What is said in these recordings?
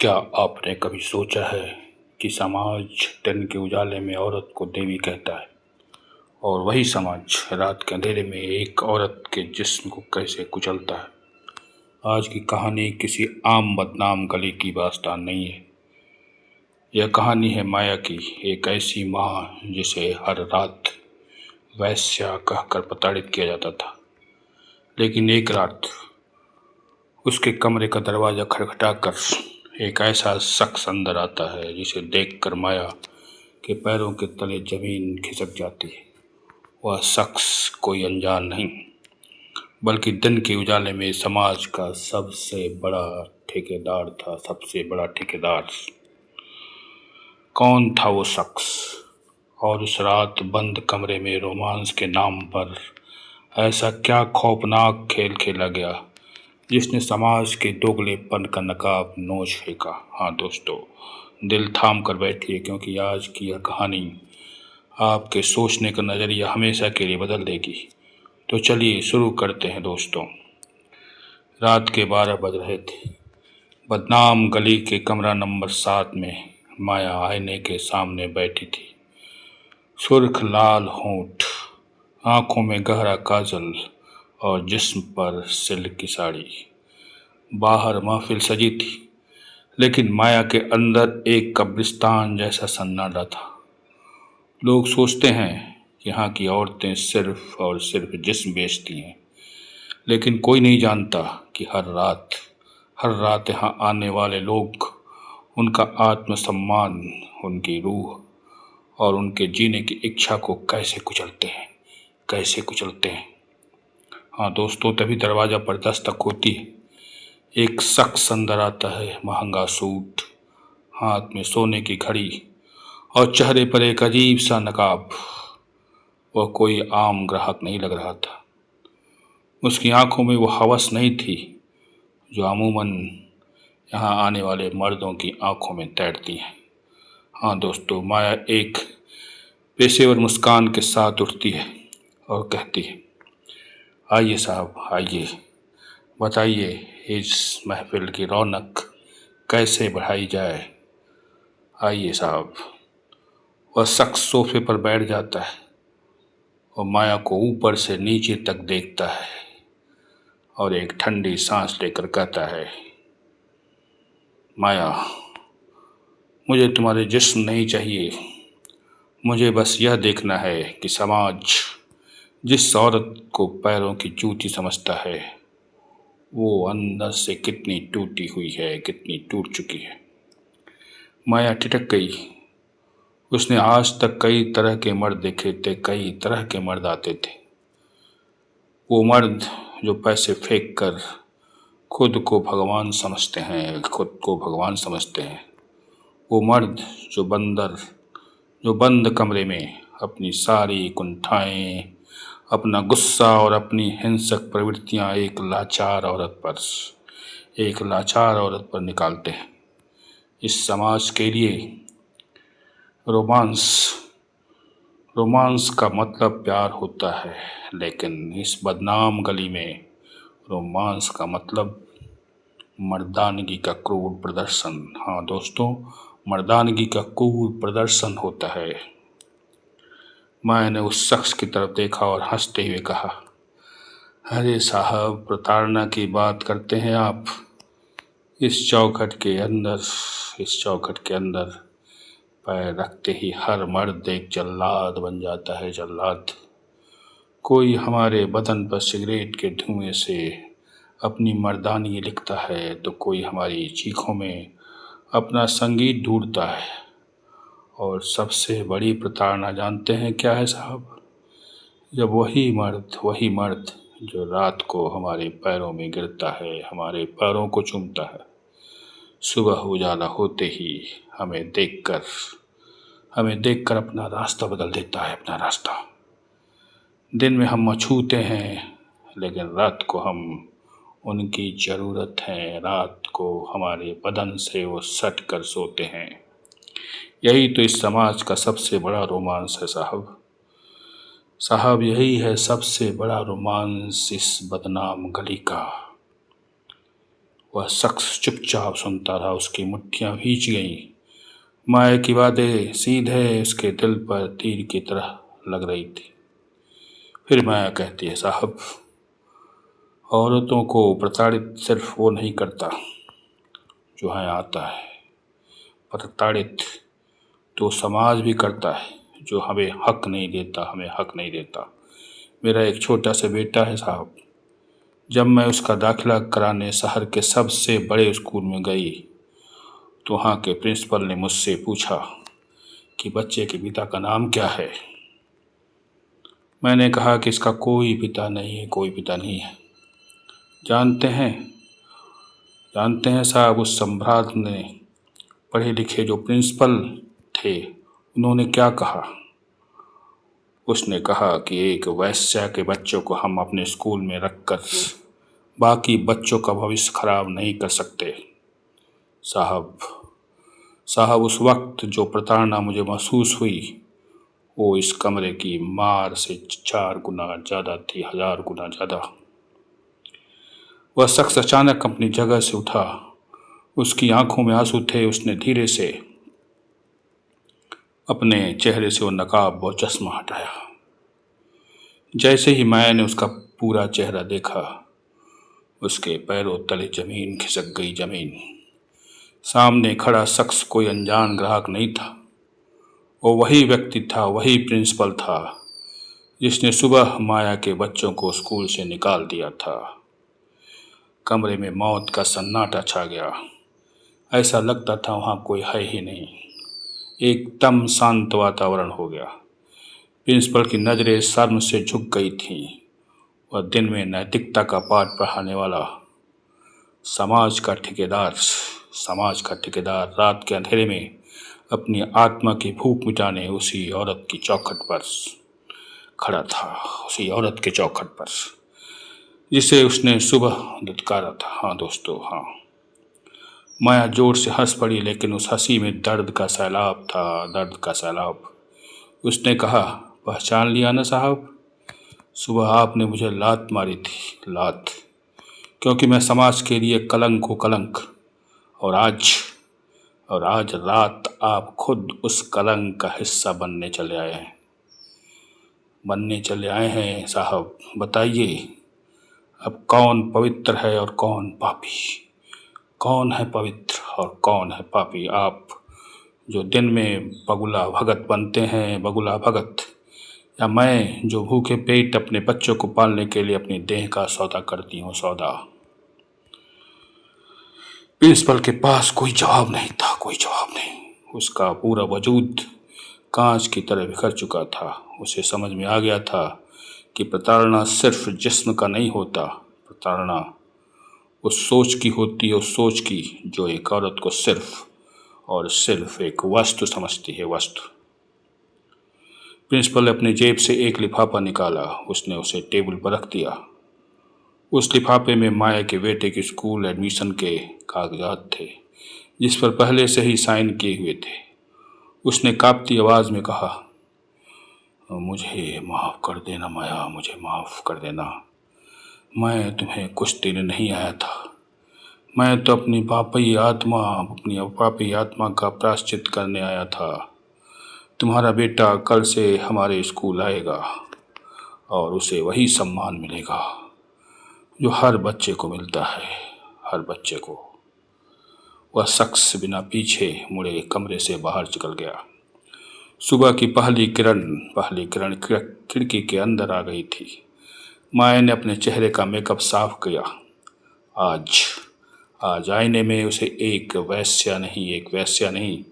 क्या आपने कभी सोचा है कि समाज दिन के उजाले में औरत को देवी कहता है और वही समाज रात के अंधेरे में एक औरत के जिस्म को कैसे कुचलता है। आज की कहानी किसी आम बदनाम गली की दास्तान नहीं है। यह कहानी है माया की, एक ऐसी माँ जिसे हर रात वैश्या कहकर प्रताड़ित किया जाता था। लेकिन एक रात उसके कमरे का दरवाजा खटखटाकर एक ऐसा शख्स अंदर आता है जिसे देखकर माया के पैरों के तले जमीन खिसक जाती है। वह शख्स कोई अनजान नहीं, बल्कि दिन के उजाले में समाज का सबसे बड़ा ठेकेदार था। सबसे बड़ा ठेकेदार कौन था वो शख्स? और उस रात बंद कमरे में रोमांस के नाम पर ऐसा क्या खौफनाक खेल खेला गया जिसने समाज के दोगलेपन का नकाब नोच फेंका। हाँ दोस्तों, दिल थाम कर बैठिए, क्योंकि आज की यह कहानी आपके सोचने का नज़रिया हमेशा के लिए बदल देगी। तो चलिए शुरू करते हैं दोस्तों। रात के 12 बज रहे थे। बदनाम गली के कमरा नंबर 7 में माया आईने के सामने बैठी थी। सुर्ख लाल होंठ, आंखों में गहरा काजल और जिस्म पर सिल्क की साड़ी। बाहर महफिल सजी थी, लेकिन माया के अंदर एक कब्रिस्तान जैसा सन्नाटा था। लोग सोचते हैं कि यहाँ की औरतें सिर्फ और सिर्फ जिस्म बेचती हैं, लेकिन कोई नहीं जानता कि हर रात यहाँ आने वाले लोग उनका आत्मसम्मान, उनकी रूह और उनके जीने की इच्छा को कैसे कुचलते हैं। हाँ दोस्तों, तभी दरवाजा पर दस्तक होती है। एक शख्स अंदर आता है, महंगा सूट, हाथ में सोने की घड़ी और चेहरे पर एक अजीब सा नकाब। वह कोई आम ग्राहक नहीं लग रहा था। उसकी आंखों में वो हवस नहीं थी जो अमूमन यहाँ आने वाले मर्दों की आंखों में तैरती है। हाँ दोस्तों, माया एक पेशेवर मुस्कान के साथ उठती है और कहती है, आइए साहब, आइए, बताइए इस महफिल की रौनक कैसे बढ़ाई जाए। आइए साहब। वह शख्स सोफे पर बैठ जाता है और माया को ऊपर से नीचे तक देखता है और एक ठंडी सांस लेकर कहता है, माया, मुझे तुम्हारे जिस्म नहीं चाहिए। मुझे बस यह देखना है कि समाज जिस औरत को पैरों की जूती समझता है वो अंदर से कितनी टूटी हुई है, कितनी टूट चुकी है। माया ठिठक गई। उसने आज तक कई तरह के मर्द देखे थे, कई तरह के मर्द आते थे। वो मर्द जो पैसे फेंक कर खुद को भगवान समझते हैं। वो मर्द जो बंद कमरे में अपनी सारी कुंठाएं, अपना गुस्सा और अपनी हिंसक प्रवृत्तियां एक लाचार औरत पर निकालते हैं। इस समाज के लिए रोमांस का मतलब प्यार होता है, लेकिन इस बदनाम गली में रोमांस का मतलब मर्दानगी का क्रूर प्रदर्शन। हाँ दोस्तों, मर्दानगी का क्रूर प्रदर्शन होता है। मैंने उस शख्स की तरफ देखा और हंसते हुए कहा, अरे साहब, प्रताड़ना की बात करते हैं आप। इस चौखट के अंदर पैर रखते ही हर मर्द एक जल्लाद बन जाता है, जल्लाद। कोई हमारे बदन पर सिगरेट के धुएं से अपनी मर्दानी लिखता है, तो कोई हमारी चीखों में अपना संगीत ढूंढता है। और सबसे बड़ी प्रताड़ना जानते हैं क्या है साहब? जब वही मर्द जो रात को हमारे पैरों में गिरता है, हमारे पैरों को चूमता है, सुबह उजाला होते ही हमें देखकर अपना रास्ता बदल देता है, अपना रास्ता। दिन में हम अछूते हैं, लेकिन रात को हम उनकी ज़रूरत है। रात को हमारे बदन से वो सट कर सोते हैं। यही तो इस समाज का सबसे बड़ा रोमांस है साहब, यही है सबसे बड़ा रोमांस इस बदनाम गली का। वह शख्स चुपचाप सुनता रहा। उसकी मुट्ठियां भींच गईं। माया की बातें सीधे उसके दिल पर तीर की तरह लग रही थी। फिर माया कहती है, साहब, औरतों को प्रताड़ित सिर्फ वो नहीं करता जो यहाँ आता है, प्रताड़ित तो समाज भी करता है जो हमें हक नहीं देता। मेरा एक छोटा सा बेटा है साहब। जब मैं उसका दाखिला कराने शहर के सबसे बड़े स्कूल में गई तो वहाँ के प्रिंसिपल ने मुझसे पूछा कि बच्चे के पिता का नाम क्या है। मैंने कहा कि इसका कोई पिता नहीं है। जानते हैं साहब, उस सम्राट ने पढ़े लिखे जो प्रिंसिपल थे, उन्होंने क्या कहा? उसने कहा कि एक वैश्या के बच्चों को हम अपने स्कूल में रखकर बाकी बच्चों का भविष्य खराब नहीं कर सकते। साहब, उस वक्त जो प्रताड़ना मुझे महसूस हुई वो इस कमरे की मार से 4 गुना ज़्यादा थी, 1000 गुना ज़्यादा। वह शख्स अचानक अपनी जगह से उठा। उसकी आंखों में आंसू थे। उसने धीरे से अपने चेहरे से वो नकाब और चश्मा हटाया। जैसे ही माया ने उसका पूरा चेहरा देखा, उसके पैरों तले जमीन खिसक गई। जमीन। सामने खड़ा शख्स कोई अनजान ग्राहक नहीं था। वो वही व्यक्ति था, वही प्रिंसिपल था जिसने सुबह माया के बच्चों को स्कूल से निकाल दिया था। कमरे में मौत का सन्नाटा छा गया। ऐसा लगता था वहाँ कोई है ही नहीं। एकदम शांत वातावरण हो गया। प्रिंसिपल की नज़रें शर्म से झुक गई थीं। वह दिन में नैतिकता का पाठ पढ़ाने वाला समाज का ठेकेदार रात के अंधेरे में अपनी आत्मा की भूख मिटाने उसी औरत की चौखट पर खड़ा था, उसी औरत के चौखट पर जिसे उसने सुबह दुत्कारा था। हाँ दोस्तों, हाँ। माया जोर से हंस पड़ी, लेकिन उस हंसी में दर्द का सैलाब। उसने कहा, पहचान लिया ना साहब? सुबह आपने मुझे लात मारी थी, लात, क्योंकि मैं समाज के लिए कलंक हूँ, कलंक। और आज रात आप खुद उस कलंक का हिस्सा बनने चले आए हैं साहब। बताइए, अब कौन पवित्र है और कौन पापी? कौन है पवित्र और कौन है पापी? आप जो दिन में बगुला भगत बनते हैं, बगुला भगत, या मैं जो भूखे पेट अपने बच्चों को पालने के लिए अपनी देह का सौदा करती हूँ, सौदा। प्रिंसिपल के पास कोई जवाब नहीं। उसका पूरा वजूद कांच की तरह बिखर चुका था। उसे समझ में आ गया था कि प्रताड़ना सिर्फ जिस्म का नहीं होता। प्रताड़ना उस सोच की होती है, उस सोच की जो एक औरत को सिर्फ और सिर्फ एक वस्तु समझती है, वस्तु। प्रिंसिपल ने अपनी जेब से एक लिफाफा निकाला। उसने उसे टेबल पर रख दिया। उस लिफाफे में माया के बेटे के स्कूल एडमिशन के कागजात थे, जिस पर पहले से ही साइन किए हुए थे। उसने कांपती आवाज में कहा, मुझे माफ़ कर देना माया, मुझे माफ़ कर देना। मैं तुम्हें कुछ देने नहीं आया था। मैं तो अपनी पापी आत्मा का प्रायश्चित करने आया था। तुम्हारा बेटा कल से हमारे स्कूल आएगा और उसे वही सम्मान मिलेगा जो हर बच्चे को मिलता है, हर बच्चे को। वह शख्स बिना पीछे मुड़े कमरे से बाहर निकल गया। सुबह की पहली किरण खिड़की के अंदर आ गई थी। माया ने अपने चेहरे का मेकअप साफ किया। आज आईने में उसे एक वैश्या नहीं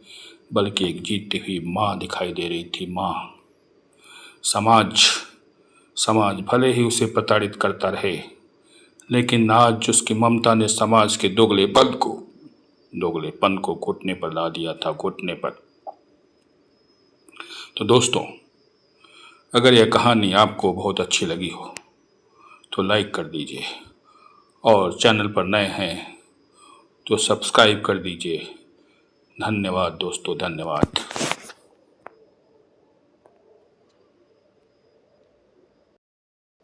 बल्कि एक जीती हुई माँ दिखाई दे रही थी, माँ। समाज भले ही उसे प्रताड़ित करता रहे, लेकिन आज उसकी ममता ने समाज के दोगलेपन को घुटने पर ला दिया था, घुटने पर। तो दोस्तों, अगर यह कहानी आपको बहुत अच्छी लगी हो तो लाइक कर दीजिए, और चैनल पर नए हैं तो सब्सक्राइब कर दीजिए। धन्यवाद दोस्तों, धन्यवाद।